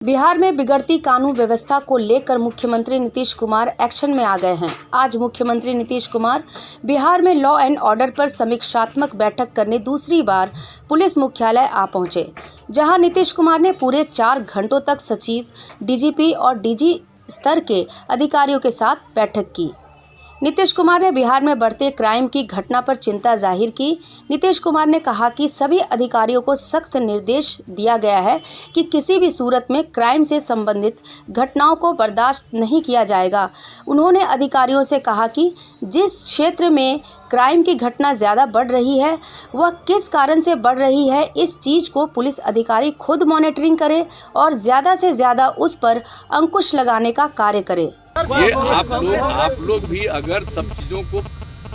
बिहार में बिगड़ती कानून व्यवस्था को लेकर मुख्यमंत्री नीतीश कुमार एक्शन में आ गए हैं। आज मुख्यमंत्री नीतीश कुमार बिहार में लॉ एंड ऑर्डर पर समीक्षात्मक बैठक करने दूसरी बार पुलिस मुख्यालय आ पहुंचे, जहां नीतीश कुमार ने पूरे 4 घंटों तक सचिव, डीजीपी और डीजी स्तर के अधिकारियों के साथ बैठक की। नीतीश कुमार ने बिहार में बढ़ते क्राइम की घटना पर चिंता जाहिर की। नीतीश कुमार ने कहा कि सभी अधिकारियों को सख्त निर्देश दिया गया है कि किसी भी सूरत में क्राइम से संबंधित घटनाओं को बर्दाश्त नहीं किया जाएगा। उन्होंने अधिकारियों से कहा कि जिस क्षेत्र में क्राइम की घटना ज़्यादा बढ़ रही है, वह किस कारण से बढ़ रही है, इस चीज़ को पुलिस अधिकारी खुद मॉनिटरिंग करें और ज़्यादा से ज़्यादा उस पर अंकुश लगाने का कार्य करें। ये आप लोग भी अगर सब चीज़ों को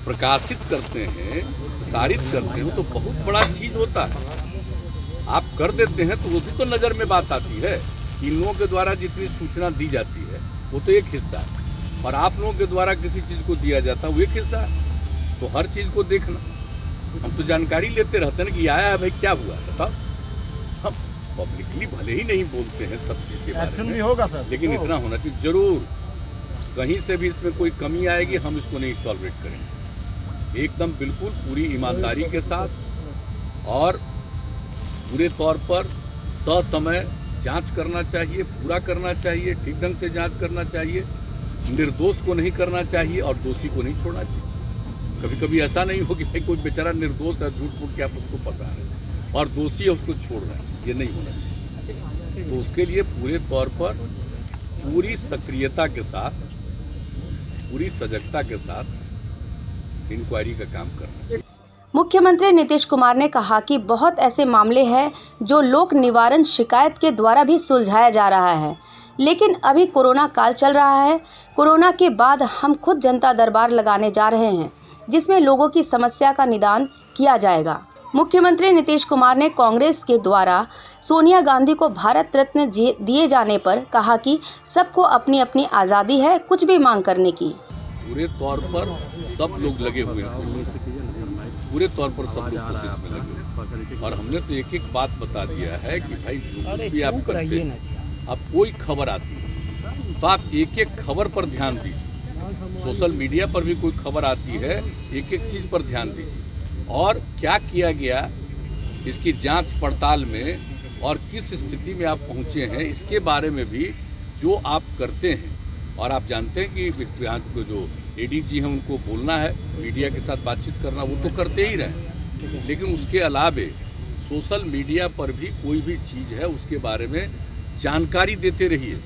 प्रकाशित करते हैं, प्रसारित करते हो तो बहुत बड़ा चीज़ होता है। आप कर देते हैं तो वो भी तो नज़र में बात आती है कि इन लोगों के द्वारा जितनी सूचना दी जाती है वो तो एक हिस्सा है, और आप लोगों के द्वारा किसी चीज़ को दिया जाता है वो एक हिस्सा है। तो हर चीज़ को देखना, हम तो जानकारी लेते रहते हैं कि आया है भाई क्या हुआ बताओ। हम पब्लिकली भले ही नहीं बोलते हैं सब चीज़ के बारे में, होगा सर, लेकिन इतना होना चाहिए जरूर, कहीं से भी इसमें कोई कमी आएगी हम इसको नहीं टॉलरेट करेंगे। एकदम बिल्कुल पूरी ईमानदारी के साथ और पूरे तौर पर ससमय जांच करना चाहिए, पूरा करना चाहिए, ठीक ढंग से जांच करना चाहिए, निर्दोष को नहीं करना चाहिए और दोषी को नहीं छोड़ना चाहिए। कभी कभी ऐसा नहीं हो कि भाई कोई बेचारा निर्दोष है, झूठ फूट के आप उसको फंसा रहे हैं और दोषी है उसको छोड़ रहे हैं, ये नहीं होना चाहिए। तो उसके लिए पूरे तौर पर पूरी सक्रियता के साथ, पूरी सजगता के साथ इंक्वायरी का काम करना चाहिए। मुख्यमंत्री नीतीश कुमार ने कहा कि बहुत ऐसे मामले हैं जो लोक निवारण शिकायत के द्वारा भी सुलझाया जा रहा है, लेकिन अभी कोरोना काल चल रहा है। कोरोना के बाद हम खुद जनता दरबार लगाने जा रहे हैं, जिसमें लोगों की समस्या का निदान किया जाएगा। मुख्यमंत्री नीतीश कुमार ने कांग्रेस के द्वारा सोनिया गांधी को भारत रत्न दिए जाने पर कहा कि सबको अपनी अपनी आज़ादी है कुछ भी मांग करने की। पूरे तौर पर सब लोग लगे हुए हैं, पूरे तौर पर सब लोग कोशिश में लगे हुए, और हमने तो एक एक बात बता दिया है कि भाई जो कुछ भी आप करते हैं, अब कोई खबर आती है तो आप एक एक खबर पर ध्यान दीजिए। सोशल मीडिया पर भी कोई खबर आती है, एक एक चीज़ पर ध्यान दीजिए और क्या किया गया इसकी जांच पड़ताल में और किस स्थिति में आप पहुंचे हैं इसके बारे में भी जो आप करते हैं। और आप जानते हैं कि यहाँ को जो एडीजी हैं उनको बोलना है, मीडिया के साथ बातचीत करना, वो तो करते ही रहे, लेकिन उसके अलावे सोशल मीडिया पर भी कोई भी चीज़ है उसके बारे में जानकारी देते रहिए,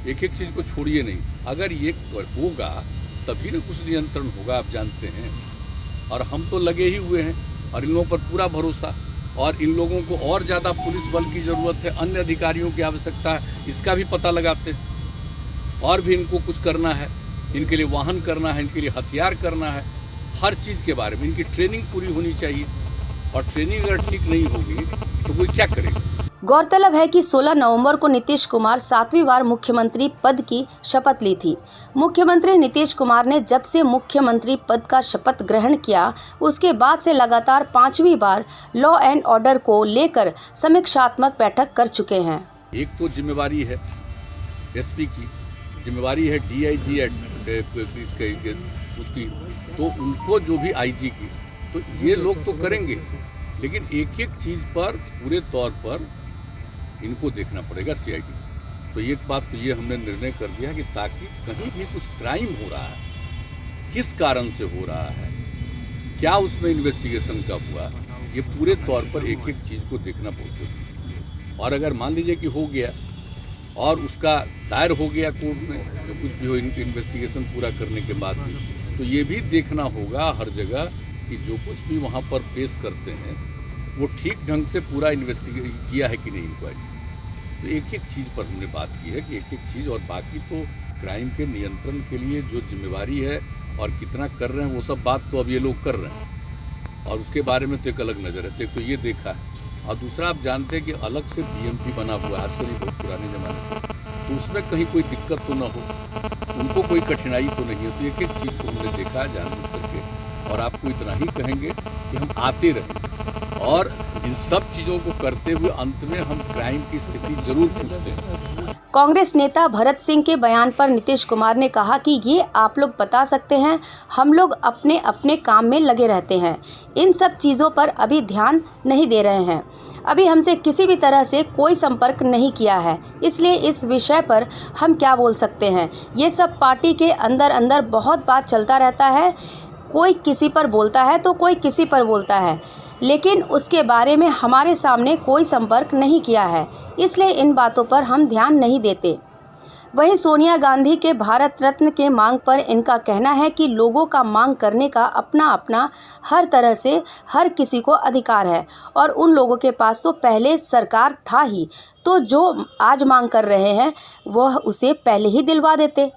एक एक चीज़ को छोड़िए नहीं। अगर ये होगा तभी ना कुछ नियंत्रण होगा, आप जानते हैं। और हम तो लगे ही हुए हैं और इन लोगों पर पूरा भरोसा, और इन लोगों को और ज़्यादा पुलिस बल की ज़रूरत है, अन्य अधिकारियों की आवश्यकता है, इसका भी पता लगाते हैं। और भी इनको कुछ करना है, इनके लिए वाहन करना है, इनके लिए हथियार करना है, हर चीज़ के बारे में इनकी ट्रेनिंग पूरी होनी चाहिए, और ट्रेनिंग अगर ठीक नहीं होगी तो कोई क्या करेगा। गौरतलब है कि 16 नवंबर को नीतीश कुमार 7वीं बार मुख्यमंत्री पद की शपथ ली थी। मुख्यमंत्री नीतीश कुमार ने जब से मुख्यमंत्री पद का शपथ ग्रहण किया, उसके बाद से लगातार 5वीं बार लॉ एंड ऑर्डर को लेकर समीक्षात्मक बैठक कर चुके हैं। एक तो जिम्मेवारी है एसपी की, जिम्मेवारी है डीआईजी उसकी, तो उनको जो भी आईजी की, तो ये लोग तो करेंगे, लेकिन एक एक चीज़ पर पूरे तौर पर इनको देखना पड़ेगा सीआईडी। तो एक बात तो ये हमने निर्णय कर दिया है कि ताकि कहीं भी कुछ क्राइम हो रहा है, किस कारण से हो रहा है, क्या उसमें इन्वेस्टिगेशन का हुआ, ये पूरे तौर पर एक एक चीज़ को देखना पड़ता। और अगर मान लीजिए कि हो गया और उसका दायर हो गया कोर्ट में, तो कुछ भी हो इन्वेस्टिगेशन पूरा करने के बाद भी, तो ये भी देखना होगा हर जगह कि जो कुछ भी वहाँ पर पेश करते हैं वो ठीक ढंग से पूरा इन्वेस्टिगेट किया है कि नहीं इंक्वायरी। तो एक एक चीज़ पर हमने बात की है कि एक एक चीज़, और बाकी तो क्राइम के नियंत्रण के लिए जो जिम्मेवारी है और कितना कर रहे हैं वो सब बात तो अब ये लोग कर रहे हैं, और उसके बारे में तो एक अलग नज़र है, तो ये देखा है। और दूसरा आप जानते हैं कि अलग से बीएमपी बना हुआ है, आज से नहीं बहुत पुराने ज़माने से, तो उसमें कहीं कोई दिक्कत तो ना हो, उनको कोई कठिनाई तो नहीं है। तो एक एक चीज़ को हमने देखा जानबूझ करके, और आपको इतना ही कहेंगे कि हम आते रहें और इन सब चीज़ों को करते हुए अंत में हम क्राइम की स्थिति जरूर पूछते हैं। कांग्रेस नेता भरत सिंह के बयान पर नीतीश कुमार ने कहा कि ये आप लोग बता सकते हैं, हम लोग अपने अपने काम में लगे रहते हैं, इन सब चीज़ों पर अभी ध्यान नहीं दे रहे हैं। अभी हमसे किसी भी तरह से कोई संपर्क नहीं किया है, इसलिए इस विषय पर हम क्या बोल सकते हैं। ये सब पार्टी के अंदर अंदर बहुत बात चलता रहता है, कोई किसी पर बोलता है तो कोई किसी पर बोलता है, लेकिन उसके बारे में हमारे सामने कोई संपर्क नहीं किया है, इसलिए इन बातों पर हम ध्यान नहीं देते। वहीं सोनिया गांधी के भारत रत्न के मांग पर इनका कहना है कि लोगों का मांग करने का अपना अपना हर तरह से हर किसी को अधिकार है और उन लोगों के पास तो पहले सरकार था ही, तो जो आज मांग कर रहे हैं वह उसे पहले ही दिलवा देते।